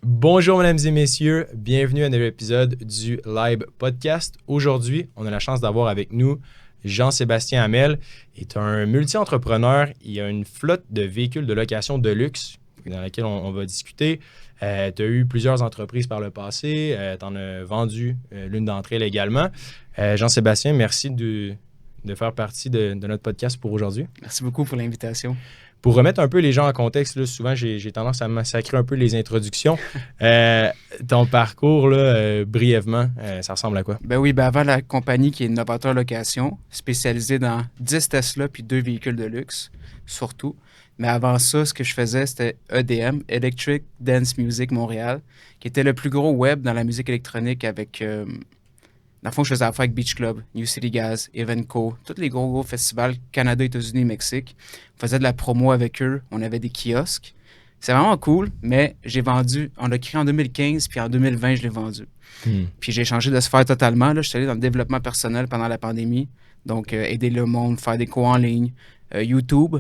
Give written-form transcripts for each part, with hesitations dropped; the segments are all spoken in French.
Bonjour mesdames et messieurs, bienvenue à un nouvel épisode du Live Podcast. Aujourd'hui, on a la chance d'avoir avec nous Jean-Sébastien Hamel. Il est un multi-entrepreneur, il a une flotte de véhicules de location de luxe dans laquelle on va discuter. Tu as eu plusieurs entreprises par le passé, tu en as vendu l'une d'entre elles également. Jean-Sébastien, merci de faire partie de notre podcast pour aujourd'hui. Merci beaucoup pour l'invitation. Pour remettre un peu les gens en contexte, là, souvent j'ai tendance à massacrer un peu les introductions. Ton parcours, là, brièvement, ça ressemble à quoi? Avant la compagnie qui est Novateur Location, spécialisée dans 10 Tesla puis 2 véhicules de luxe, surtout. Mais avant ça, ce que je faisais, c'était EDM, Electric Dance Music Montréal, qui était le plus gros web dans la musique électronique avec... Dans le fond, je faisais affaire avec Beach Club, New City Gas, Evenco, tous les gros festivals Canada, États-Unis, Mexique. On faisait de la promo avec eux, on avait des kiosques. C'est vraiment cool, mais j'ai vendu, on l'a créé en 2015, puis en 2020, je l'ai vendu. Puis j'ai changé de sphère totalement. Là, je suis allé dans le développement personnel pendant la pandémie, donc aider le monde, faire des cours en ligne, YouTube.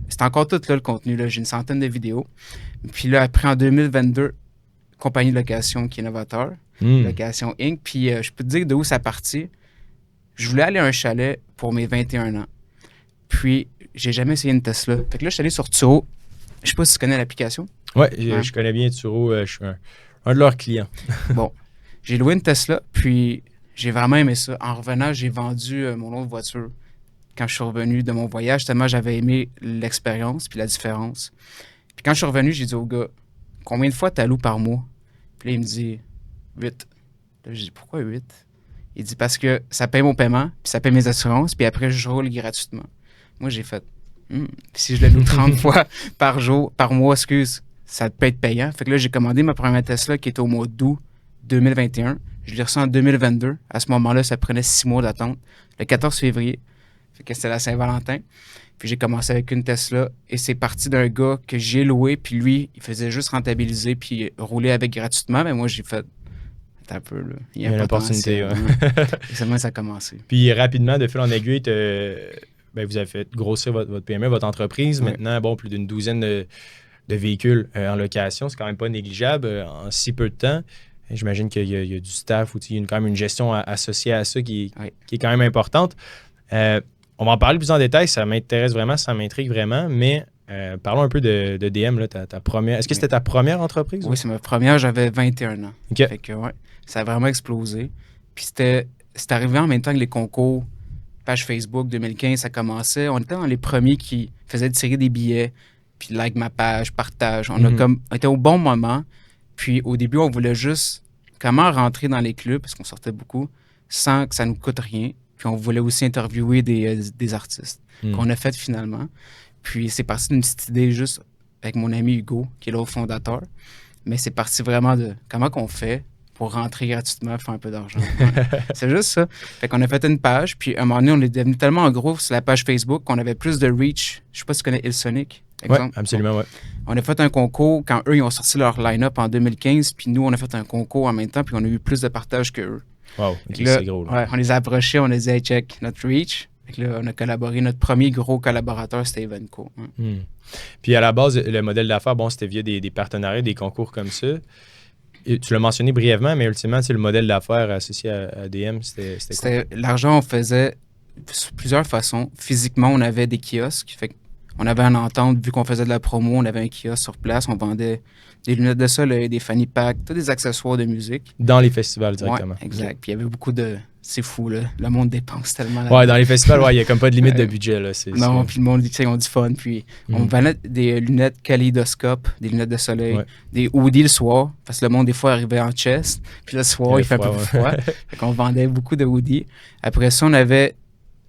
C'est encore tout là le contenu, là. J'ai une centaine de vidéos. Puis là, après, en 2022, compagnie de location qui est Novateur. Location Inc. Puis je peux te dire d'où ça partit. Je voulais aller à un chalet pour mes 21 ans. Puis j'ai jamais essayé une Tesla. Fait que là, je suis allé sur Turo. Je sais pas si tu connais l'application. Ouais, je connais bien Turo. Je suis un de leurs clients. Bon, j'ai loué une Tesla, puis j'ai vraiment aimé ça. En revenant, j'ai vendu mon autre voiture quand je suis revenu de mon voyage, tellement j'avais aimé l'expérience puis la différence. Puis quand je suis revenu, j'ai dit au gars, combien de fois tu loues par mois? Puis là, il me dit 8. Là, je dis, pourquoi 8? Il dit, parce que ça paye mon paiement, puis ça paye mes assurances, puis après, je roule gratuitement. Moi, j'ai fait, si je le loue 30 fois par mois, ça peut être payant. Fait que là, j'ai commandé ma première Tesla qui était au mois d'août 2021. Je l'ai reçue en 2022. À ce moment-là, ça prenait 6 mois d'attente. Le 14 février. Fait que c'était la Saint-Valentin. Puis j'ai commencé avec une Tesla et c'est parti d'un gars que j'ai loué, puis lui, il faisait juste rentabiliser puis rouler avec gratuitement. Mais moi, j'ai fait, un peu, là. Il y a une opportunité. Ouais. Et c'est moi ça a commencé. Puis rapidement, de fil en aiguille, vous avez fait grossir votre PME, votre entreprise. Ouais. Maintenant, plus d'une douzaine de véhicules en location. C'est quand même pas négligeable en si peu de temps. J'imagine qu'il y a du staff ou il y a quand même une gestion associée à ça qui est quand même importante. On va en parler plus en détail. Ça m'intéresse vraiment, ça m'intrigue vraiment. Mais parlons un peu de DM. Là, ta première. Est-ce que c'était ta première entreprise? Oui, c'est ma première. J'avais 21 ans. OK. Fait que, ça a vraiment explosé. Puis c'est arrivé en même temps que les concours, page Facebook 2015, ça commençait. On était dans les premiers qui faisaient tirer des billets, puis like ma page, partage. On était au bon moment. Puis au début, on voulait juste comment rentrer dans les clubs, parce qu'on sortait beaucoup, sans que ça nous coûte rien. Puis on voulait aussi interviewer des artistes, qu'on a fait finalement. Puis c'est parti d'une petite idée juste avec mon ami Hugo, qui est l'autre fondateur. Mais c'est parti vraiment de comment qu'on fait pour rentrer gratuitement, faire un peu d'argent. C'est juste ça. Fait qu'on a fait une page, puis à un moment donné, on est devenu tellement gros sur la page Facebook qu'on avait plus de reach. Je sais pas si tu connais Ilsonic, exemple. Oui, absolument, oui. On a fait un concours quand eux, ils ont sorti leur line-up en 2015, puis nous, on a fait un concours en même temps, puis on a eu plus de partage qu'eux. Wow, okay, c'est gros. Là. Ouais, on les a approchés, on a dit, hey, check notre reach. Fait que là, on a collaboré. Notre premier gros collaborateur, c'était Evenco. Puis à la base, le modèle d'affaires, c'était via des partenariats, des concours comme ça. Et tu l'as mentionné brièvement, mais ultimement, le modèle d'affaires associé à DM, c'était quoi? L'argent, on faisait plusieurs façons. Physiquement, on avait des kiosques. Fait on avait une entente, vu qu'on faisait de la promo, on avait un kiosque sur place. On vendait des lunettes de soleil, des fanny packs, tous des accessoires de musique. Dans les festivals directement. Ouais, exact. Okay. Puis il y avait beaucoup de... C'est fou, là. Le monde dépense tellement. Ouais, dans les festivals, il n'y a comme pas de limite de budget. Là. Non, puis le monde, on dit fun. Puis on vendait des lunettes kaléidoscope, des lunettes de soleil, des hoodies le soir, parce que le monde, des fois, arrivait en chest. Puis le soir, il fait un peu plus froid. Fait qu'on vendait beaucoup de hoodies. Après ça, on avait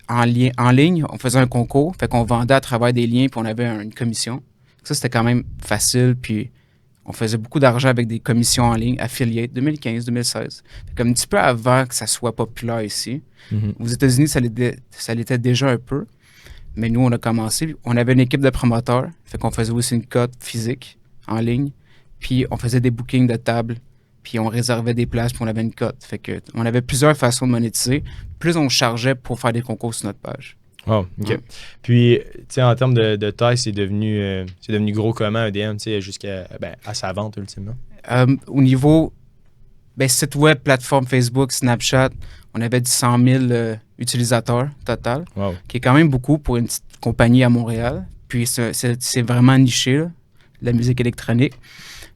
en ligne, on faisait un concours. Fait qu'on vendait à travers des liens, puis on avait une commission. Ça, c'était quand même facile. Puis on faisait beaucoup d'argent avec des commissions en ligne, affiliates, 2015-2016. Comme un petit peu avant que ça soit populaire ici. Aux États-Unis, ça l'était déjà un peu. Mais nous, on a commencé. On avait une équipe de promoteurs. Fait qu'on faisait aussi une cote physique en ligne. Puis on faisait des bookings de table. Puis on réservait des places, puis on avait une cote. Fait que on avait plusieurs façons de monétiser. Plus on chargeait pour faire des concours sur notre page. Oh, OK. Ouais. Puis, tu sais, en termes de taille, c'est devenu gros comment EDM, tu sais, jusqu'à à sa vente, ultimement? Au niveau site web, plateforme Facebook, Snapchat, on avait 100 000 utilisateurs total, Wow. qui est quand même beaucoup pour une petite compagnie à Montréal. Puis c'est vraiment niché, là, la musique électronique.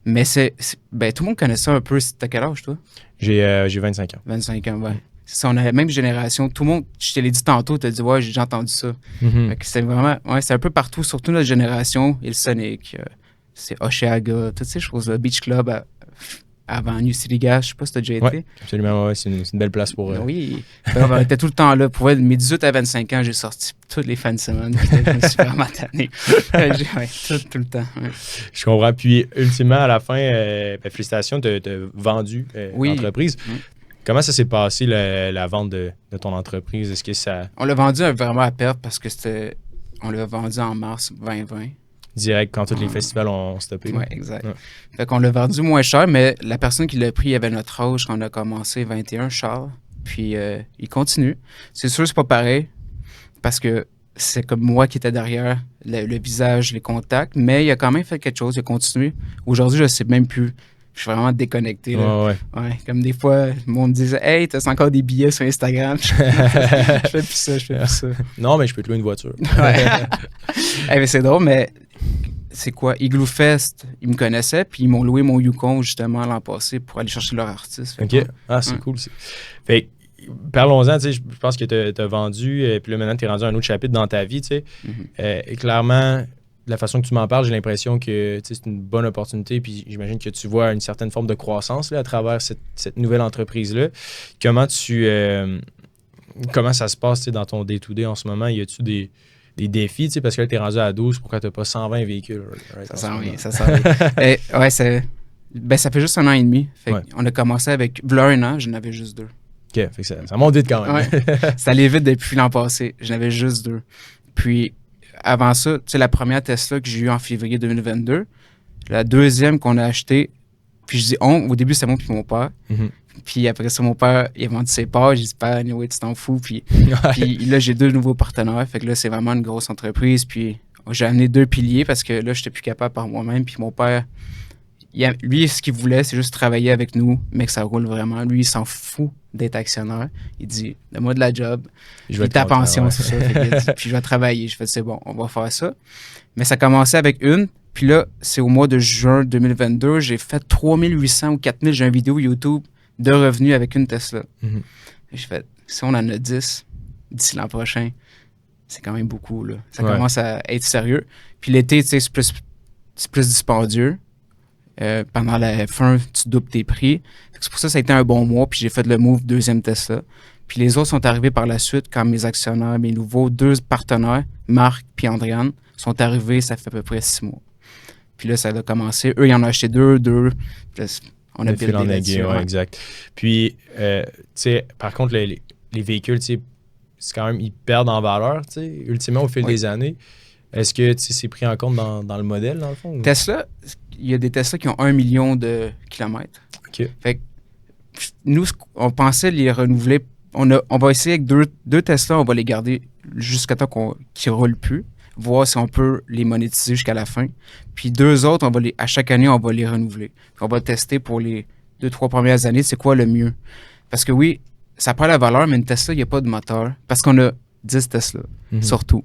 Mais tout le monde connaît ça un peu. T'as quel âge, toi? J'ai 25 ans. 25 ans, ouais. C'est ça, on a la même génération. Tout le monde, je te l'ai dit tantôt, t'as dit, ouais, j'ai déjà entendu ça. Fait que c'est vraiment, c'est un peu partout, surtout notre génération. Et le Sonic, c'est Osheaga, toutes ces choses-là. Beach Club avant New City Gas, je sais pas si t'as déjà été. Oui, absolument, ouais, c'est une belle place pour... Oui, on était tout le temps là. Pour mes 18 à 25 ans, j'ai sorti toutes les fins de semaine. Je me suis vraiment tanné. Tout le temps. Ouais. Je comprends. Puis, ultimement, à la fin, félicitations, tu as vendu l'entreprise. Comment ça s'est passé, la vente de ton entreprise? Est-ce que ça... On l'a vendu vraiment à perte parce que on l'a vendu en mars 2020. Direct, quand tous les festivals ont stoppé. Oui, exact. Ouais. Fait qu'on l'a vendu moins cher, mais la personne qui l'a pris, il avait notre âge quand on a commencé, 21, Charles. Puis il continue. C'est sûr, c'est pas pareil parce que c'est comme moi qui était derrière le visage, les contacts, mais il a quand même fait quelque chose, il a continué. Aujourd'hui, je sais même plus. Je suis vraiment déconnecté. Là. Ouais, comme des fois, le monde me disait « Hey, t'as encore des billets sur Instagram? » Je fais plus ça. Non, mais je peux te louer une voiture. Ouais. Mais c'est drôle, mais c'est quoi? Igloo Fest, ils me connaissaient, puis ils m'ont loué mon Yukon justement l'an passé pour aller chercher leur artiste. OK. C'est cool. Fait parlons-en, tu sais, je pense que tu as vendu, puis là maintenant tu es rendu à un autre chapitre dans ta vie, tu sais. Et clairement, de la façon que tu m'en parles, j'ai l'impression que c'est une bonne opportunité, puis j'imagine que tu vois une certaine forme de croissance là, à travers cette nouvelle entreprise-là. Comment ça se passe dans ton day-to-day en ce moment? Y a-tu des défis, parce que là, tu es rendu à 12, pourquoi tu n'as pas 120 véhicules? Ça s'en vient. Ouais, ça fait juste 1 an et demi. On a commencé avec un an, j'en avais juste 2. OK, fait que ça monte vite quand même. Ouais. Ça allait vite depuis l'an passé. J'en avais juste 2. Puis, avant ça, tu sais, la première Tesla que j'ai eue en février 2022, la deuxième qu'on a achetée, puis je dis au début, c'est moi puis mon père. Puis après ça, mon père, il a vendu ses parts. J'ai dit, père, anyway, tu t'en fous. Puis là, j'ai 2 nouveaux partenaires. Fait que là, c'est vraiment une grosse entreprise. Puis j'ai amené 2 piliers parce que là, je n'étais plus capable par moi-même. Puis mon père, lui, ce qu'il voulait, c'est juste travailler avec nous, mais que ça roule vraiment. Lui, il s'en fout d'être actionnaire. Il dit, donne-moi de la job. Puis ta pension, c'est ça. Puis je vais travailler. Je fais, c'est bon, on va faire ça. Mais ça a commencé avec une. Puis là, c'est au mois de juin 2022, j'ai fait 3800 ou 4000, j'ai une vidéo YouTube de revenus avec une Tesla. J'ai fait, si on en a 10 d'ici l'an prochain, c'est quand même beaucoup. Là. Ça commence à être sérieux. Puis l'été, tu sais, c'est plus dispendieux. Pendant la fin, tu doubles tes prix. C'est pour ça que ça a été un bon mois. Puis j'ai fait le move deuxième Tesla. Puis les autres sont arrivés par la suite quand mes actionnaires, mes nouveaux 2 partenaires, Marc puis Andréane, sont arrivés, ça fait à peu près 6 mois. Puis là, ça a commencé. Eux, ils en ont acheté 2. Puis on a buildé là-dessus. Ouais, exact. Puis, tu sais, par contre, les véhicules, tu sais, c'est quand même, ils perdent en valeur, tu sais, ultimement, au fil des années. Est-ce que, tu sais, c'est pris en compte dans le modèle, dans le fond? Ou? Tesla, il y a des Tesla qui ont 1 million de kilomètres. OK. Fait que nous, on pensait les renouveler. On va essayer avec 2 Tesla, on va les garder jusqu'à temps qu'ils ne roulent plus, voir si on peut les monétiser jusqu'à la fin. Puis 2 autres, à chaque année, on va les renouveler. Puis on va tester pour les 2-3 premières années, c'est quoi le mieux. Parce que oui, ça prend la valeur, mais une Tesla, il n'y a pas de moteur. Parce qu'on a 10 Tesla, surtout.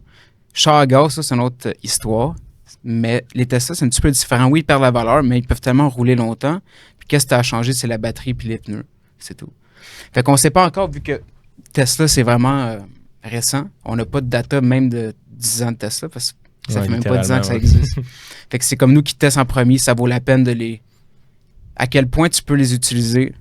Char à gaz, ça, c'est une autre histoire. Mais les Tesla, c'est un petit peu différent. Oui, ils perdent la valeur, mais ils peuvent tellement rouler longtemps. Puis qu'est-ce que tu as changé, c'est la batterie puis les pneus. C'est tout. Fait qu'on ne sait pas encore, vu que Tesla, c'est vraiment récent. On n'a pas de data même de 10 ans de Tesla, parce que ça fait même pas 10 ans que ça existe. Fait que c'est comme nous qui testons en premier, ça vaut la peine de à quel point tu peux les utiliser,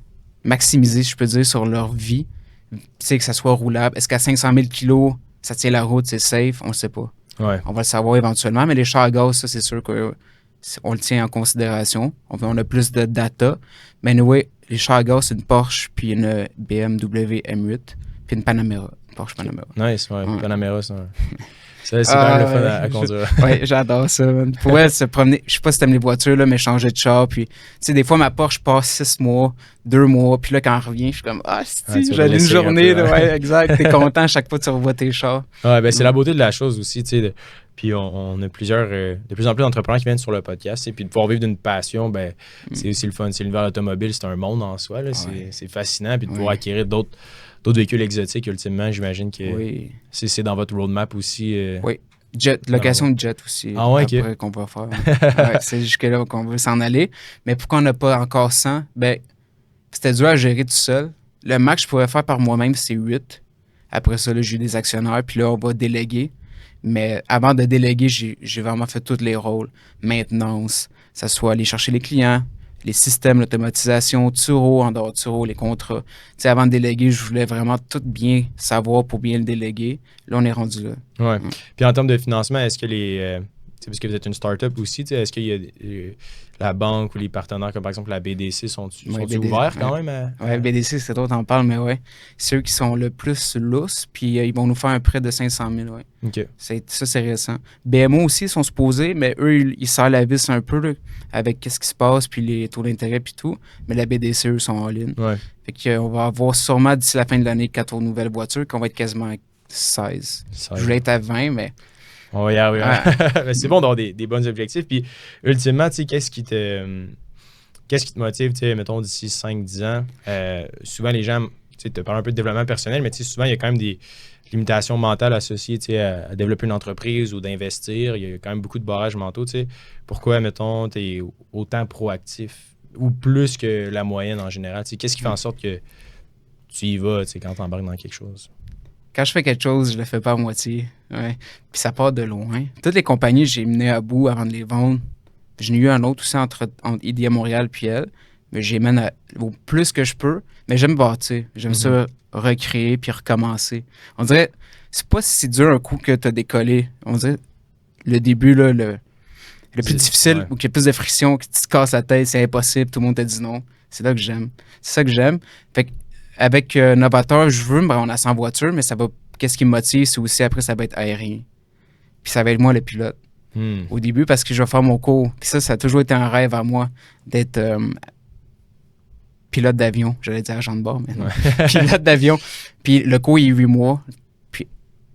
maximiser, si je peux dire, sur leur vie. Tu sais, que ça soit roulable. Est-ce qu'à 500 000 kilos, ça tient la route, c'est safe? On ne le sait pas. Ouais. On va le savoir éventuellement, mais les chars à gaz, ça, c'est sûr qu'on le tient en considération. On a plus de data. Mais anyway, les chars à gaz, c'est une Porsche, puis une BMW M8, puis une Panamera. Porsche Panamera. Nice, ouais. Panamera, c'est quand même le fun à conduire. Oui, j'adore ça. Pour se promener, je sais pas si t'aimes les voitures, là, mais changer de char. Puis, tu sais, des fois, ma Porsche passe 6 mois, 2 mois. Puis là, quand elle revient, je suis comme, j'ai une journée. Là, ouais, exact. T'es content à chaque fois que tu revois tes chars. Ouais, ben c'est la beauté de la chose aussi, tu sais. Puis on a de plus en plus d'entrepreneurs qui viennent sur le podcast. Et puis de pouvoir vivre d'une passion, ben, c'est aussi le fun. C'est l'univers automobile, c'est un monde en soi. Là. C'est fascinant. Puis de pouvoir acquérir d'autres véhicules exotiques, ultimement, j'imagine que c'est dans votre roadmap aussi. Oui. Location de jet aussi. Ah ouais, après qu'on va faire. Ouais, c'est jusque-là qu'on veut s'en aller. Mais pourquoi on n'a pas encore 100? Ben, c'était dur à gérer tout seul. Le max que je pourrais faire par moi-même, c'est 8. Après ça, là, j'ai eu des actionnaires. Puis là, on va déléguer. Mais avant de déléguer, j'ai vraiment fait tous les rôles. Maintenance, que ce soit aller chercher les clients, les systèmes, l'automatisation, Turo, en dehors de Turo, les contrats. Tu sais, avant de déléguer, je voulais vraiment tout bien savoir pour bien le déléguer. Là, on est rendu là. Ouais. Puis en termes de financement, est-ce que parce que vous êtes une start-up aussi, est-ce qu'il y a la banque ou les partenaires, comme par exemple la BDC, sont-ils ouverts quand même? Oui, BDC, c'est toi, t'en parles, mais ouais. C'est eux qui sont le plus lousses, puis ils vont nous faire un prêt de 500 000, ouais. OK. Ça, c'est récent. BMO aussi, ils sont supposés, mais eux, ils serrent la vis un peu là, avec qu'est-ce qui se passe, puis les taux d'intérêt, puis tout. Mais la BDC, eux, sont en ligne. Ouais. Fait qu'on va avoir sûrement d'ici la fin de l'année 4 nouvelles voitures, qu'on va être quasiment à 16. Je voulais être à 20, mais... On va y arriver. Ouais. C'est bon d'avoir des bons objectifs. Puis, ultimement, tu sais, qu'est-ce qui te motive, tu sais, mettons, d'ici 5-10 ans? Souvent, les gens, tu sais, te parlent un peu de développement personnel, mais tu sais, souvent, il y a quand même des limitations mentales associées, tu sais, à développer une entreprise ou d'investir. Il y a quand même beaucoup de barrages mentaux, tu sais. Pourquoi, mettons, tu es autant proactif ou plus que la moyenne en général? Tu sais, qu'est-ce qui fait en sorte que tu y vas, tu sais, quand tu embarques dans quelque chose? Quand je fais quelque chose, je le fais pas à moitié. Ouais. Puis ça part de loin. Toutes les compagnies, j'ai mené à bout avant de les vendre. J'en ai eu un autre aussi entre IDEA Montréal puis elle. Mais j'ai mené au plus que je peux. Mais j'aime bâtir. J'aime ça recréer puis recommencer. On dirait, c'est pas si dur un coup que t'as décollé. On dirait, le début, là, le plus difficile, où il y a plus de friction, que tu te casses la tête, c'est impossible, tout le monde te dit non. C'est là que j'aime. C'est ça que j'aime. Fait que avec Novateur, je veux me rendre à 100 voitures, mais ça va. Qu'est-ce qui me motive, c'est aussi après, ça va être aérien. Puis ça va être moi le pilote. Au début, parce que je vais faire mon cours. Puis ça a toujours été un rêve à moi d'être pilote d'avion. J'allais dire agent de bord, mais non. Pilote d'avion. Puis le cours, il est 8 mois. Puis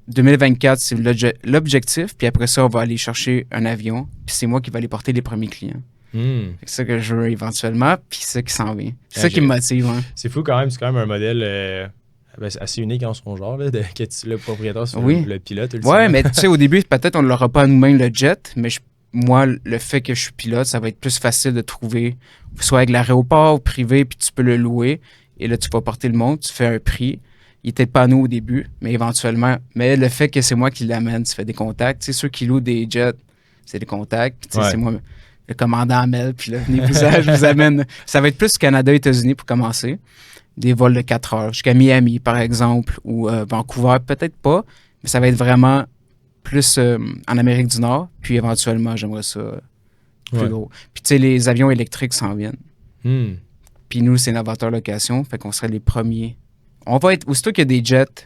2024, c'est l'objectif. Puis après ça, on va aller chercher un avion. Puis c'est moi qui vais aller porter les premiers clients. C'est ça que je veux éventuellement, puis c'est ça qui s'en vient. C'est ça qui me motive. Hein. C'est fou quand même, c'est quand même un modèle assez unique en son genre, là, qu'être le propriétaire sur le pilote. Ouais, mais tu sais, au début, peut-être on ne l'aura pas à nous-mêmes le jet, mais moi, le fait que je suis pilote, ça va être plus facile de trouver, soit avec l'aéroport ou privé, puis tu peux le louer, et là, tu vas porter le monde, tu fais un prix. Il n'était pas à nous au début, mais éventuellement. Mais le fait que c'est moi qui l'amène, tu fais des contacts. Tu sais, ceux qui louent des jets, c'est des contacts. Tu sais, c'est moi. Le commandant Amel, puis là, venez, je vous amène. Ça va être plus Canada, États-Unis pour commencer. Des vols de 4 heures jusqu'à Miami, par exemple, ou Vancouver, peut-être pas, mais ça va être vraiment plus en Amérique du Nord, puis éventuellement, j'aimerais ça plus gros. Puis tu sais, les avions électriques s'en viennent. Puis nous, c'est Novateur Location, fait qu'on serait les premiers. On va être, aussitôt qu'il y a des jets, tu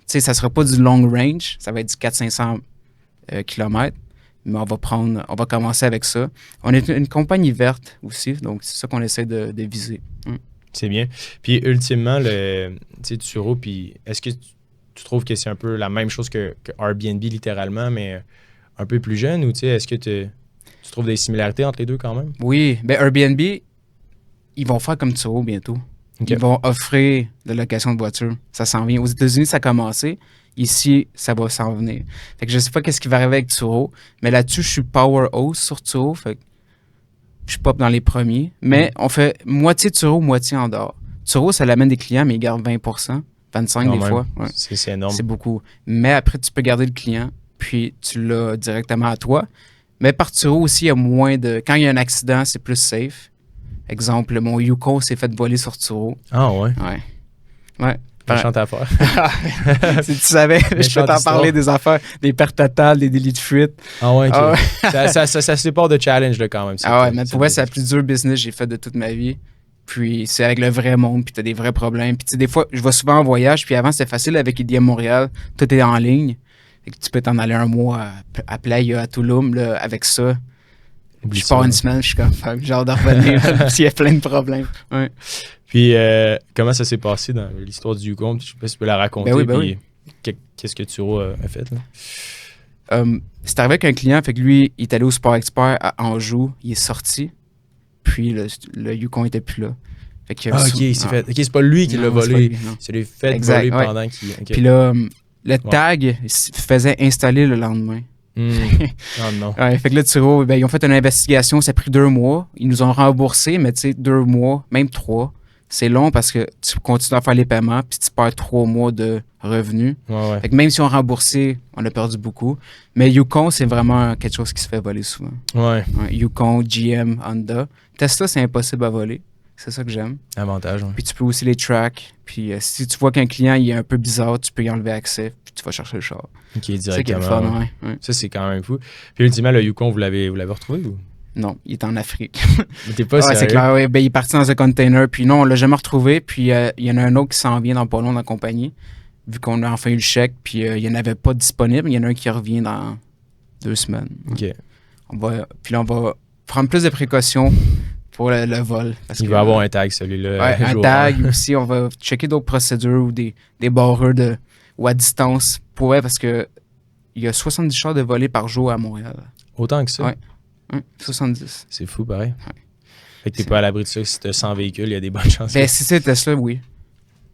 sais, ça sera pas du long range, ça va être du 400-500 km. Mais on va commencer avec ça. On est une compagnie verte aussi, donc c'est ça qu'on essaie de viser. C'est bien. Puis ultimement, tu sais, Turo, puis est-ce que tu trouves que c'est un peu la même chose que Airbnb littéralement, mais un peu plus jeune, ou tu sais, est-ce que tu trouves des similarités entre les deux quand même? Oui, bien Airbnb, ils vont faire comme Turo bientôt. Okay. Ils vont offrir de location de voitures. Ça s'en vient. Aux États-Unis, ça a commencé. Ici, ça va s'en venir. Fait que je sais pas qu'est-ce qui va arriver avec Turo, mais là-dessus, je suis powerhouse sur Turo. Fait que je pop dans les premiers. Mais on fait moitié Turo, moitié en dehors. Turo, ça l'amène des clients, mais ils gardent 20%, 25% des fois. Ouais. C'est énorme. C'est beaucoup. Mais après, tu peux garder le client, puis tu l'as directement à toi. Mais par Turo aussi, il y a moins de... Quand il y a un accident, c'est plus safe. Exemple, mon Yukon s'est fait voler sur Turo. Ah ouais? Ouais. Méchante affaire. Si tu savais, je peux t'en parler des affaires, des pertes totales, des délits de fuite. Ah ouais, OK. Ça se part de challenge là, quand même. Mais pour moi, c'est la plus dure business que j'ai fait de toute ma vie. Puis c'est avec le vrai monde, puis t'as des vrais problèmes. Puis des fois, je vais souvent en voyage, puis avant, c'était facile avec IDEA Montréal. Tout est en ligne. Et que tu peux t'en aller un mois à Playa, à Tulum, là, avec ça. Oublie je pars une semaine, je suis comme, genre de revenir, s'il y a plein de problèmes. Ouais. Puis, comment ça s'est passé dans l'histoire du Yukon? Je sais pas si tu peux la raconter. Ben oui. Qu'est-ce que Turo a fait? Là? C'est arrivé avec un client, fait que lui, il est allé au Sport Expert à Anjou, il est sorti, puis le Yukon était plus là. Fait que, OK, c'est pas lui qui l'a volé. C'est lui fait voler pendant qu'il... Okay. Puis là, le tag faisait installer le lendemain. Oh non. Ouais, fait que là, Turo, ils ont fait une investigation, ça a pris 2 mois. Ils nous ont remboursé, mais tu sais, 2 mois, même 3, c'est long parce que tu continues à faire les paiements, puis tu perds 3 mois de revenus. Ouais. Fait que même si on a remboursé, on a perdu beaucoup. Mais Yukon, c'est vraiment quelque chose qui se fait voler souvent. Ouais. Yukon, GM, Honda. Tesla, c'est impossible à voler. C'est ça que j'aime. Avantage, ouais. Puis tu peux aussi les track. Puis si tu vois qu'un client il est un peu bizarre, tu peux y enlever accès. Puis tu vas chercher le char. OK, directement. C'est qui est le fun, ouais. Ça, c'est quand même fou. Puis ultimement, le Yukon, vous l'avez retrouvé ou? Non, il est en Afrique. Mais t'es pas sérieux? C'est clair, ouais. Ben, il est parti dans un container. Puis non, on l'a jamais retrouvé. Puis il y en a un autre qui s'en vient dans pas long dans la compagnie. Vu qu'on a enfin eu le chèque. Puis il n'y en avait pas disponible. Il y en a un qui revient dans 2 semaines. OK. Puis là, on va prendre plus de précautions pour le vol. Parce il va avoir un tag, celui-là. Ouais, un tag aussi. On va checker d'autres procédures ou des barreurs ou à distance. Parce que il y a 70 chars de volés par jour à Montréal. Autant que ça? Ouais. 70. C'est fou, pareil. Ouais. Fait que t'es pas à l'abri de ça. Si t'as 100 véhicules, il y a des bonnes chances. Ben, si c'est Tesla, oui.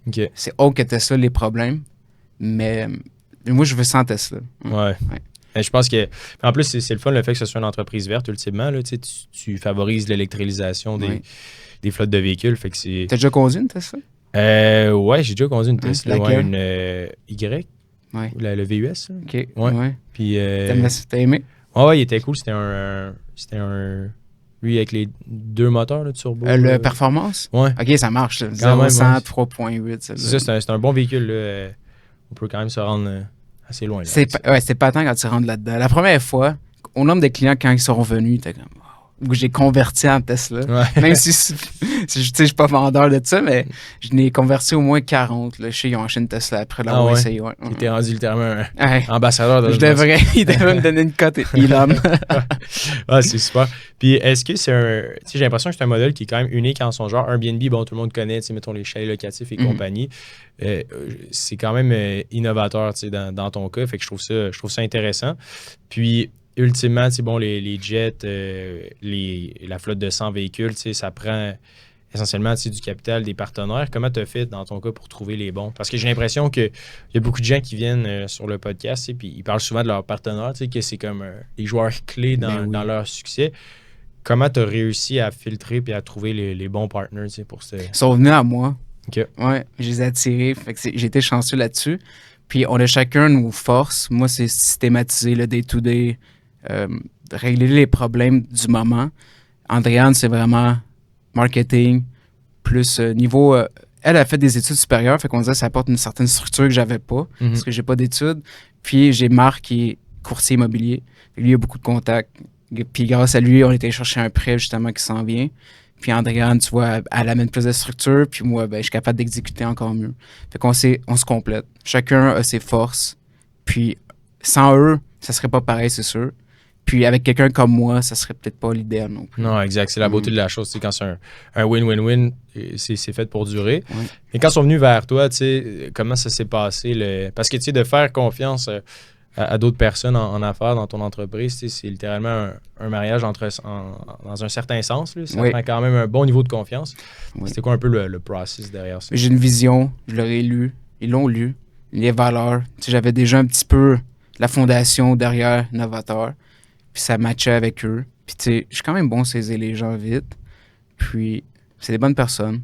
OK. C'est autre que Tesla, les problèmes. Mais moi, je veux sans Tesla. Ouais. Mais je pense que... En plus, c'est le fun, le fait que ce soit une entreprise verte, ultimement. Là, tu favorises l'électricalisation des flottes de véhicules. Fait que c'est... T'as déjà conduit une Tesla? Ouais, j'ai déjà conduit une Tesla. Laquelle? Une Y. Ouais. Le VUS. Là. OK. Ouais. Puis... T'as aimé? Ouais, il était cool. C'était un... Lui, avec les 2 moteurs de turbo. Le performance? Ouais. OK, ça marche. 0-100, 3.8. C'est ça, c'est un bon véhicule. Là. On peut quand même se rendre assez loin. Là, c'est pas tant quand tu rentres là-dedans. La première fois, au nombre de clients, quand ils sont revenus, t'es comme... Où j'ai converti en Tesla. Ouais. Même si je suis pas vendeur de ça, mais je n'ai converti au moins 40. Là. Je sais, ils ont acheté une Tesla après l'avoir essayé. Ouais. Il était rendu littéralement un ambassadeur de il devrait me donner une cote, Elon. C'est super. Puis est-ce que c'est un... j'ai l'impression que c'est un modèle qui est quand même unique en son genre. Airbnb, bon, tout le monde connaît, mettons les chalets locatifs et compagnie. C'est quand même innovateur dans ton cas. Fait que je trouve ça intéressant. Puis ultimement, les jets, la flotte de 100 véhicules, ça prend essentiellement du capital des partenaires. Comment tu as fait dans ton cas pour trouver les bons? Parce que j'ai l'impression qu'il y a beaucoup de gens qui viennent sur le podcast puis ils parlent souvent de leurs partenaires, que c'est comme des joueurs clés dans leur succès. Comment tu as réussi à filtrer et à trouver les bons partners pour ce... Ils sont venus à moi. OK. Ouais, je les ai attirés. Fait que j'ai été chanceux là-dessus. Puis on a chacun nos forces. Moi, c'est systématiser le day-to-day. Régler les problèmes du moment. Andréane, c'est vraiment marketing, plus niveau... elle a fait des études supérieures, fait qu'on disait que ça apporte une certaine structure que j'avais pas, parce que j'ai pas d'études. Puis j'ai Marc qui est courtier immobilier. Lui, il a beaucoup de contacts. Puis grâce à lui, on était chercher un prêt justement qui s'en vient. Puis Andréane, tu vois, elle amène plus de structure. Puis moi, je suis capable d'exécuter encore mieux. Fait qu'on on se complète. Chacun a ses forces. Puis sans eux, ça serait pas pareil, c'est sûr. Puis avec quelqu'un comme moi, ça serait peut-être pas l'idéal non plus. Non, exact. C'est la beauté de la chose. Quand c'est un win-win-win, c'est fait pour durer. Ouais. Et quand ils sont venus vers toi, comment ça s'est passé? Parce que de faire confiance à d'autres personnes en affaires dans ton entreprise, c'est littéralement un mariage dans un certain sens. Là. Ça prend quand même un bon niveau de confiance. Oui. C'était quoi un peu le process derrière ça? J'ai une vision, je l'aurais lu, ils l'ont lu, les valeurs. J'avais déjà un petit peu la fondation derrière Novateur. Puis ça matchait avec eux. Puis tu sais, je suis quand même bon à saisir les gens vite. Puis c'est des bonnes personnes.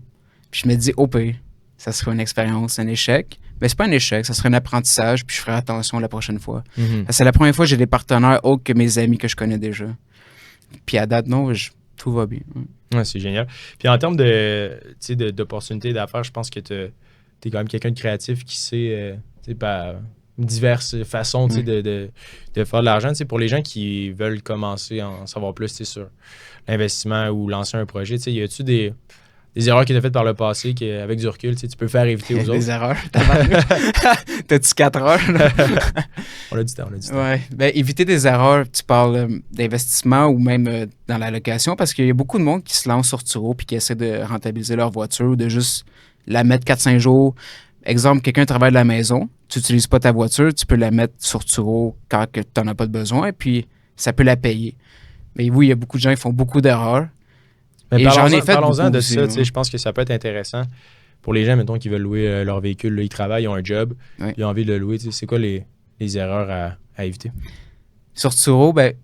Puis je me dis, au pire, ça serait une expérience, un échec. Mais c'est pas un échec, ça serait un apprentissage. Puis je ferai attention la prochaine fois. C'est la première fois que j'ai des partenaires autres que mes amis que je connais déjà. Puis à date, non, tout va bien. Ouais, c'est génial. Puis en termes d'opportunités d'affaires, je pense que tu es quand même quelqu'un de créatif qui sait, par diverses façons de faire de l'argent. Pour les gens qui veulent commencer à en savoir plus sur l'investissement ou lancer un projet, y a-tu des erreurs que tu as faites par le passé qu'avec du recul, tu peux faire éviter aux autres? Des erreurs? T'as-tu 4 heures? On a du temps. Ouais. Éviter des erreurs, tu parles d'investissement ou même dans la location, parce qu'il y a beaucoup de monde qui se lance sur Turo puis qui essaie de rentabiliser leur voiture ou de juste la mettre 4-5 jours, exemple, quelqu'un travaille de la maison, tu n'utilises pas ta voiture, tu peux la mettre sur Turo quand tu n'en as pas de besoin, puis ça peut la payer. Mais oui, il y a beaucoup de gens qui font beaucoup d'erreurs. Mais Et j'en ai fait parlons-en beaucoup de aussi, ça, hein. tu sais, je pense que ça peut être intéressant pour les gens, mettons, qui veulent louer leur véhicule. Là, ils travaillent, ils ont un job, Ouais. ils ont envie de le louer. Tu sais, c'est quoi les erreurs à éviter? Sur Turo, ben,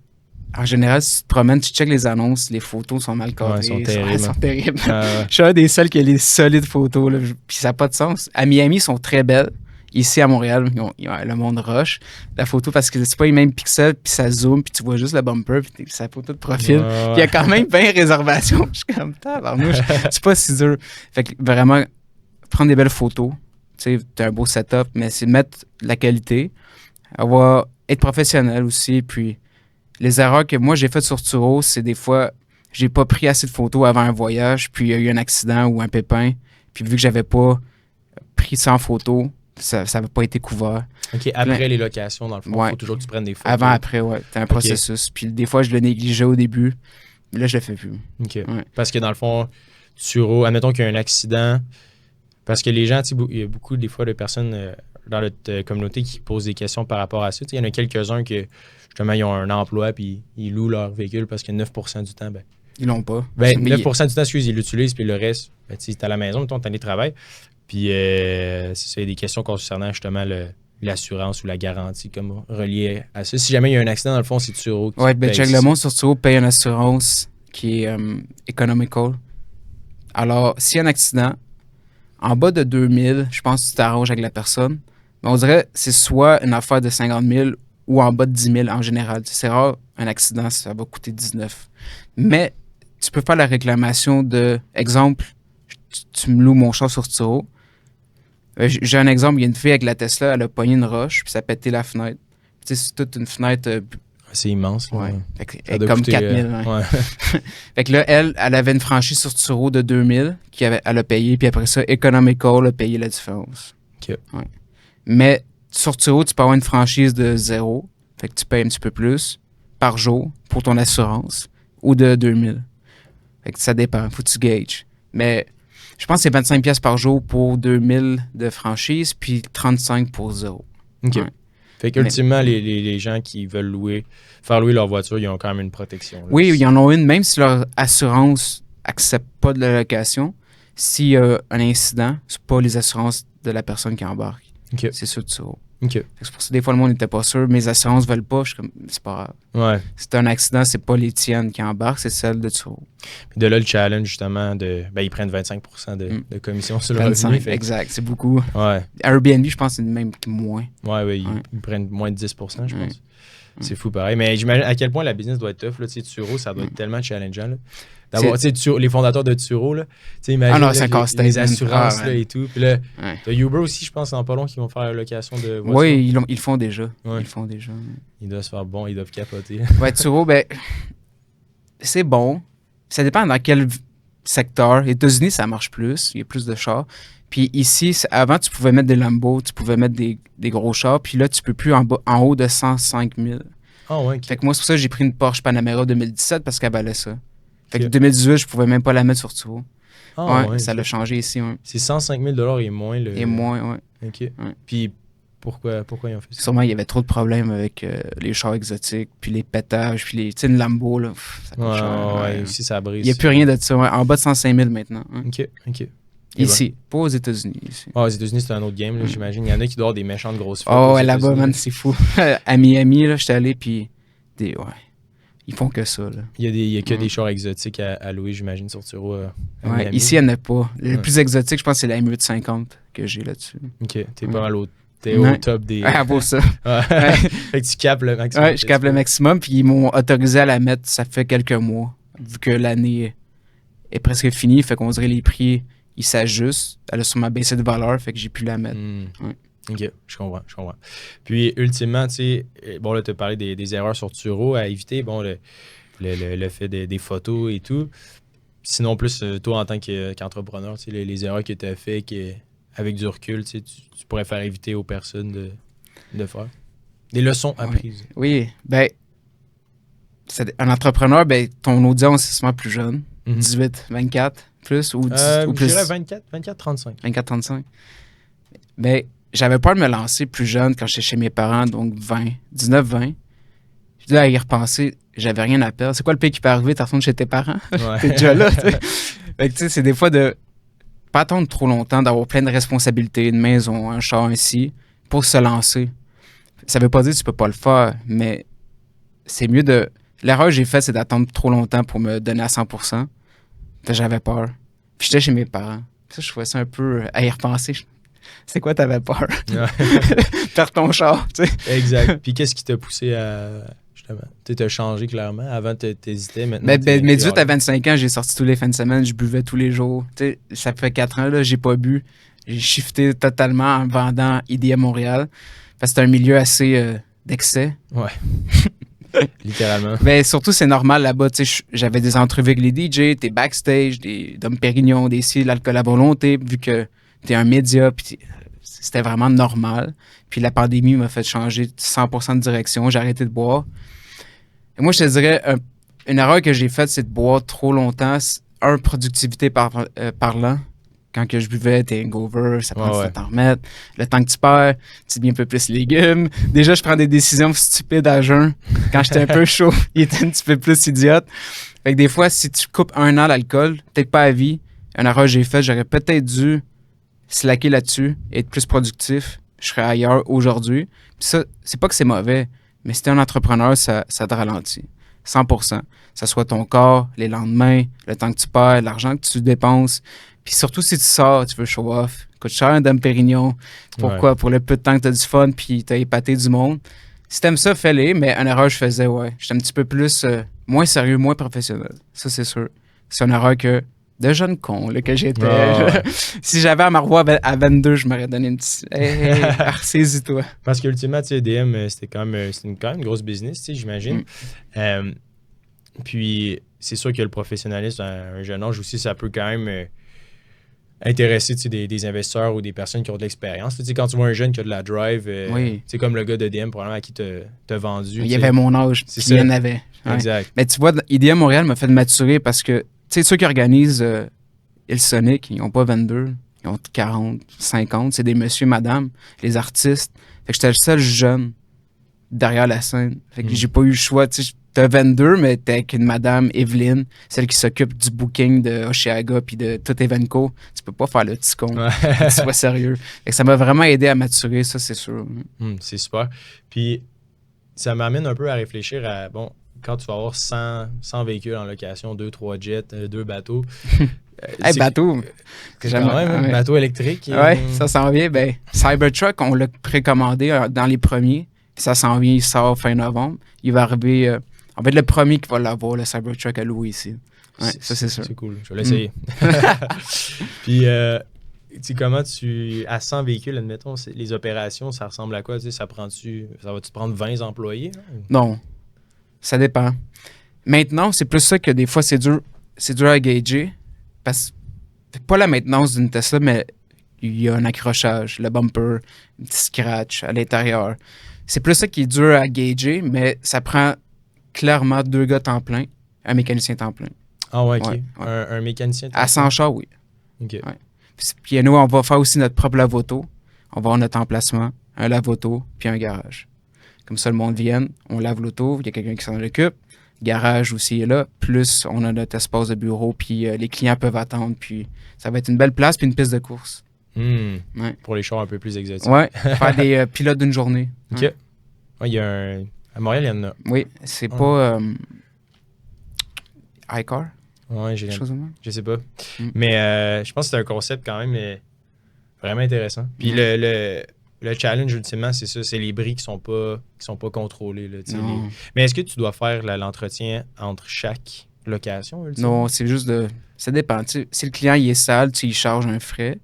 en général, si tu te promènes, tu checkes les annonces, les photos sont mal cadrées. Ouais, sont Elles terribles. sont terribles. Euh, Je suis un des seuls qui a les solides photos, là, puis ça n'a pas de sens. À Miami, ils sont très belles. Ici, à Montréal, le monde rush la photo parce que c'est pas les mêmes pixels, puis ça zoome, puis tu vois juste le bumper, puis sa photo de profil. ouais, Puis il y a quand même 20 réservations. Je suis comme, tabarnouche, c'est pas si dur. Fait que vraiment, prendre des belles photos, tu sais, t'as un beau setup, mais c'est mettre de la qualité, être professionnel aussi, puis les erreurs que moi j'ai faites sur Turo, c'est des fois, j'ai pas pris assez de photos avant un voyage, puis il y a eu un accident ou un pépin, puis vu que j'avais pas pris ça en photo, ça n'avait pas été couvert. OK, après les locations, dans le fond, il Ouais. faut toujours que tu prennes des photos. Avant, après, ouais, c'est un processus. Puis des fois, je le négligeais au début, mais là, je le fais plus. OK. Ouais. Parce que dans le fond, Turo, admettons qu'il y a un accident, parce que les gens, tu sais, il y a beaucoup des fois de personnes dans notre communauté qui posent des questions par rapport à ça. Tu sais, il y en a quelques-uns qui, justement, ils ont un emploi puis ils louent leur véhicule parce que 9% du temps, Ils l'ont pas. 9% du temps, excuse, ils l'utilisent puis le reste, tu es à la maison, mettons, tu es travail. Puis c'est ça, il y a des questions concernant justement l'assurance ou la garantie comme reliée à ça. Si jamais il y a un accident, dans le fond, c'est Turo qui Ouais, ben, paye check, ça. le monde sur Turo paye une assurance qui est economical. Alors, s'il y a un accident, en bas de 2000, je pense que tu t'arranges avec la personne. Mais on dirait que c'est soit une affaire de 50 000 ou en bas de 10 000 en général. C'est rare, un accident, ça va coûter 19. Mais tu peux faire la réclamation de, exemple, tu me loues mon char sur Turo. J'ai un exemple, il y a une fille avec la Tesla, elle a pogné une roche, puis ça a pété la fenêtre. Tu sais, c'est toute une fenêtre. C'est immense. Là. Ouais. Fait que, Ça doit comme coûter, 4000. Ouais. ouais. Fait que là, elle avait une franchise sur Turo de 2000 elle a payé, puis après ça, Economical a payé la différence. OK. Ouais. Mais sur Turo, tu peux avoir une franchise de 0, fait que tu payes un petit peu plus par jour pour ton assurance, ou de 2000. Fait que ça dépend, faut que tu gages. Mais je pense que c'est 25$ par jour pour 2000 de franchise, puis 35 pour 0. OK. Ouais. Fait qu'ultimement, les gens qui veulent faire louer leur voiture, ils ont quand même une protection. Là. Oui, il y en a une, même si leur assurance accepte pas de la location, s'il y a un incident, c'est pas les assurances de la personne qui embarque. OK. C'est sûr de ça. OK. C'est pour ça que des fois, le monde n'était pas sûr. Mes assurances veulent pas. Je suis comme, c'est pas grave. Ouais. Si c'est un accident, c'est pas les tiennes qui embarquent, c'est celles de Turo. Puis de là, le challenge, justement, ils prennent 25% de commission sur le 25, revenu. Fait que- exact. C'est beaucoup. Ouais. Airbnb, je pense que c'est même moins. Ouais, ils prennent moins de 10%, je pense. C'est fou pareil. Mais j'imagine à quel point la business doit être tough. Là. Tu sais, Turo, ça doit être tellement challengeant. Là. D'avoir, tu sais, les fondateurs de Turo, là, tu sais, imagine non, là, c'est un casse-tête, les man. assurances Ah, là, ouais. et tout. Puis là, Ouais. t'as Uber aussi, je pense, dans pas long, qui vont faire la location de voitures. Oui, ils le font déjà. Ouais. Ils le font déjà. Ils doivent se faire bon, ils doivent capoter. Ouais, Turo, ben, c'est bon. Ça dépend dans quel secteur. Les États-Unis, ça marche plus. Il y a plus de chars. Puis ici, avant, tu pouvais mettre des Lambo, tu pouvais mettre des gros chars. Puis là, tu peux plus en haut de 105 000. Ah ouais, ok. Fait que moi, c'est pour ça que j'ai pris une Porsche Panamera 2017 parce qu'elle valait ça. Fait que Ok. 2018, je pouvais même pas la mettre sur Turo. Ah ouais, ça l'a changé ici. Ouais. C'est 105 000 et moins. Et moins, ouais. OK. Puis pourquoi ils ont fait ça? Sûrement, il y avait trop de problèmes avec les chars exotiques, puis les pétages, puis les. Tu sais, une Lambo, là, ça coûte cher. Ouais, aussi ça brise. Il n'y a plus rien de ça. Ouais. En bas de 105 000 maintenant. Hein. OK. Ici, pas aux États-Unis. Ici. Ah, aux États-unis, c'est un autre game, là, j'imagine. Il y en a qui doivent avoir des méchantes grosses flottes. Oh, aux ouais, là-bas, États-Unis. man, c'est fou. À Miami, là, j'étais allé, puis. Ouais. Ils font que ça, là. Il y a que Ouais. des chars exotiques à louer, j'imagine, sur Turo. À Ouais, Miami. ici, il n'y en a pas. Le Ouais. plus exotique, je pense, c'est la M850 que j'ai là-dessus. OK. T'es Ouais. pas mal t'es Ouais. au top des. Ah, pour ça. Ouais. Fait que tu capes le maximum. Ouais, je capte le maximum, puis ils m'ont autorisé à la mettre, ça fait quelques mois, vu que l'année est presque finie, fait qu'on dirait les prix, ils s'ajustent. Elle a sûrement baissé de valeur, fait que j'ai pu la mettre. Ouais. OK, je comprends. Puis, ultimement, tu sais, bon, là, tu as parlé des erreurs sur Turo à éviter, bon, le fait des photos et tout. Sinon, plus, toi, en tant qu'entrepreneur, tu sais, les erreurs que tu as faites, avec du recul, tu sais, tu pourrais faire éviter aux personnes de faire. Des leçons apprises. Oui, ben, un entrepreneur, ben, ton audience est souvent plus jeune, Mhm. 18, 24, plus, ou, 10, ou Je plus, dirais 24, 35. 24, 35. Mais j'avais peur de me lancer plus jeune quand j'étais chez mes parents, donc 19-20. Puis là, à y repenser, j'avais rien à perdre. C'est quoi le pire qui peut arriver? Tu retournes chez tes parents? Ouais. T'es déjà là, tu sais. Fait que, tu sais, c'est des fois de pas attendre trop longtemps, d'avoir plein de responsabilités, une maison, un char, ainsi, pour se lancer. Ça veut pas dire que tu peux pas le faire, mais c'est mieux de... L'erreur que j'ai faite, c'est d'attendre trop longtemps pour me donner à 100%. Fait que j'avais peur. Puis j'étais chez mes parents. Ça, je trouvais ça un peu... À y repenser, c'est quoi t'avais peur? Ouais. Perdre ton char, tu sais. Exact. Puis qu'est-ce qui t'a poussé à... Justement, tu t'as changé clairement. Avant, t'hésitais. Maintenant, Mais t'es 18 à 25 ans, j'ai sorti tous les fins de semaine. Je buvais tous les jours. Tu sais, ça fait 4 ans, là, j'ai pas bu. J'ai shifté totalement en vendant IDM Montréal. Parce que c'est un milieu assez d'excès. Ouais. Littéralement. Mais surtout, c'est normal là-bas. Tu sais, j'avais des entrevues avec les DJ, t'es backstage, des Dom Pérignon, des ci, l'alcool à volonté, vu que t'es un média. Puis c'était vraiment normal. Puis la pandémie m'a fait changer 100% de direction. J'ai arrêté de boire. Et moi, je te dirais, une erreur que j'ai faite, c'est de boire trop longtemps. Productivité parlant. Quand que je buvais, t'es hangover, ça prend du temps de t'en remettre. Le temps que tu perds, tu deviens un peu plus légumes. Déjà, je prends des décisions stupides à jeun. Quand j'étais un peu chaud, il était un petit peu plus idiote. Fait que des fois, si tu coupes 1 an l'alcool, peut-être pas à vie, une erreur que j'ai faite, j'aurais peut-être dû slacker là-dessus, être plus productif. Je serais ailleurs aujourd'hui. Puis ça, c'est pas que c'est mauvais, mais si t'es un entrepreneur, ça te ralentit. 100%. Que ce soit ton corps, les lendemains, le temps que tu perds, l'argent que tu dépenses. Puis surtout, si tu sors, tu veux show off. Coûte cher un Dom Pérignon. Pourquoi? Ouais. Pour le peu de temps que tu as du fun puis tu as épaté du monde. Si t'aimes ça, fais-les. Mais une erreur, je faisais, j'étais un petit peu plus, moins sérieux, moins professionnel. Ça, c'est sûr. C'est une erreur que, de jeune con, là, que j'étais. Ouais. Si j'avais à me revoir à 22, je m'aurais donné une petite. Hey, ressaisis-toi. Parce qu'ultimement, tu sais, DM, c'était quand même une grosse business, tu sais, j'imagine. Puis, c'est sûr que le professionnalisme à un jeune âge aussi, ça peut quand même intéresser des investisseurs ou des personnes qui ont de l'expérience. Tu sais, quand tu vois un jeune qui a de la drive, c'est comme le gars de DM probablement à qui t'as vendu. Il y avait mon âge, puis il y en avait. Ouais. Exact. Mais tu vois, IDM Montréal m'a fait maturer parce que, tu sais, ceux qui organisent Ilsonic, ils n'ont pas 22, ils ont 40, 50. C'est des messieurs, madame, les artistes. Fait que j'étais le seul jeune derrière la scène. Fait que j'ai pas eu le choix. Tu sais, t'as 22, mais t'es avec une madame, Evelyne, celle qui s'occupe du booking de Oshiaga puis de tout Evenco. Tu peux pas faire le petit con. Tu sois sérieux. Fait que ça m'a vraiment aidé à maturer, ça, c'est sûr. C'est super. Puis, ça m'amène un peu à réfléchir à, bon, quand tu vas avoir 100 véhicules en location, 2-3 jets, 2 bateaux. Bateau. Quand même, un bateau électrique. Oui, ça s'en vient. Ben, Cybertruck, on l'a précommandé dans les premiers. Ça s'en vient, il sort fin novembre. Il va arriver... en fait, le premier qui va l'avoir, le Cybertruck à louer ici. Ouais, ça, c'est sûr. C'est cool. Je vais l'essayer. Puis, tu sais, comment à 100 véhicules, admettons, les opérations, ça ressemble à quoi? Tu sais, ça va-tu te prendre 20 employés? Là? Non. Ça dépend. Maintenant, c'est plus ça que des fois, c'est dur à gager. Parce que pas la maintenance d'une Tesla, mais il y a un accrochage, le bumper, un petit scratch à l'intérieur. C'est plus ça qui est dur à gager, mais ça prend clairement 2 gars temps plein, un mécanicien temps plein. Ah ouais, OK. Ouais. Un mécanicien temps plein? À 100 chars, oui. OK. Ouais. Puis nous, on va faire aussi notre propre lave-auto. On va avoir notre emplacement, un lave-auto, puis un garage. Comme ça, le monde vienne, on lave l'auto, il y a quelqu'un qui s'en occupe. Garage aussi est là, plus on a notre espace de bureau, puis les clients peuvent attendre, puis ça va être une belle place, puis une piste de course. Ouais. Pour les chars un peu plus exotiques. Oui, faire des pilotes d'une journée. OK. Ouais, il y a à Montréal, il y en a. Oui, c'est pas iCar? Oui, je sais pas. Mais je pense que c'est un concept quand même vraiment intéressant. Puis le challenge, ultimement, c'est ça, c'est les bris qui sont pas contrôlés. Là, Mais est-ce que tu dois faire l'entretien entre chaque location, ultimement? Non, c'est juste ça dépend. Si le client il est sale, tu y charges un frais.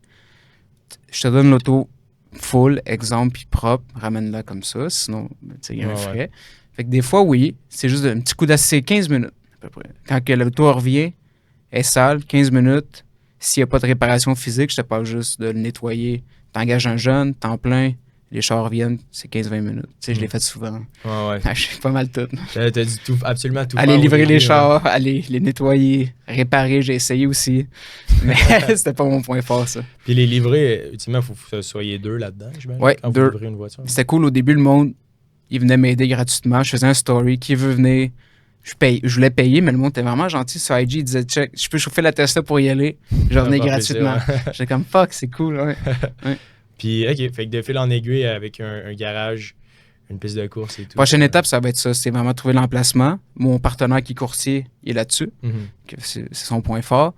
Je te donne l'auto full, exemple, puis propre, ramène-la comme ça. Sinon, il y a un frais. Ouais. Fait que des fois, oui, c'est juste un petit coup d'assez 15 minutes, à peu près. Quand que l'auto revient, elle est sale, 15 minutes. S'il n'y a pas de réparation physique, je te parle juste de le nettoyer. T'engages un jeune, temps plein, Les chars viennent, c'est 15-20 minutes. Tu sais, je l'ai fait souvent. Ouais. Je sais pas mal tout. T'as dit absolument tout Aller faire au livrer début, les chars, aller les nettoyer, réparer, j'ai essayé aussi. Mais c'était pas mon point fort, ça. Puis les livrer, ultimement, il faut que vous soyez deux là-dedans, j'imagine, Ouais, quand deux. vous livrez une voiture. C'était cool au début, le monde, il venait m'aider gratuitement. Je faisais un story, qui veut venir? Je voulais payer, mais le monde était vraiment gentil sur IG. Il disait, check, je peux chauffer la Tesla pour y aller. Je revenais gratuitement. J'étais comme, fuck, c'est cool, ouais. Puis, OK, fait que de fil en aiguille avec un garage, une piste de course et tout. Prochaine étape, ça va être ça. C'est vraiment trouver l'emplacement. Mon partenaire qui est courtier, il est là-dessus. C'est son point fort.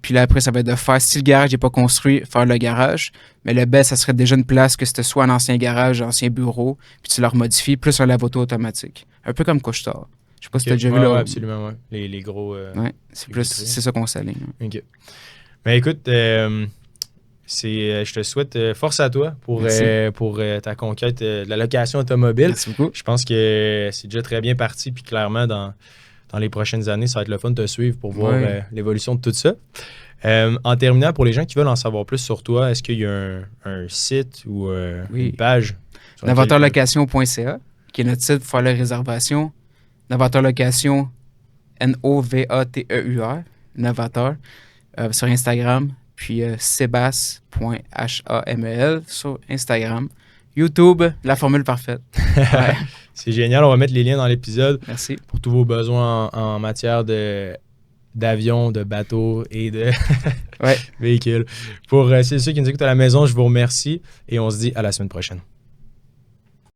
Puis là, après, ça va être de faire, si le garage n'est pas construit, faire le garage. Mais le best, ça serait déjà une place que c'était soit un ancien garage, un ancien bureau, puis tu le remodifies, plus un lave-auto automatique. Un peu comme Couche-Tard. Je sais pas si tu as déjà vu là. Ouais, absolument, ouais. Les gros. Ouais, c'est ça qu'on s'aligne. OK. Mais écoute, je te souhaite force à toi pour ta conquête de la location automobile. Merci beaucoup. Je pense que c'est déjà très bien parti, puis clairement, dans les prochaines années, ça va être le fun de te suivre pour voir l'évolution de tout ça. En terminant, pour les gens qui veulent en savoir plus sur toi, est-ce qu'il y a un site ou une page? Novateurlocation.ca, qui est notre site pour faire les réservations. Novateur Location, Novateur, Novateur, sur Instagram. Puis sebas.hamel sur Instagram. YouTube, la formule parfaite. Ouais. C'est génial, on va mettre les liens dans l'épisode. Merci. Pour tous vos besoins en matière d'avions, de bateaux et de véhicules. Pour ceux qui nous écoutent à la maison, je vous remercie et on se dit à la semaine prochaine.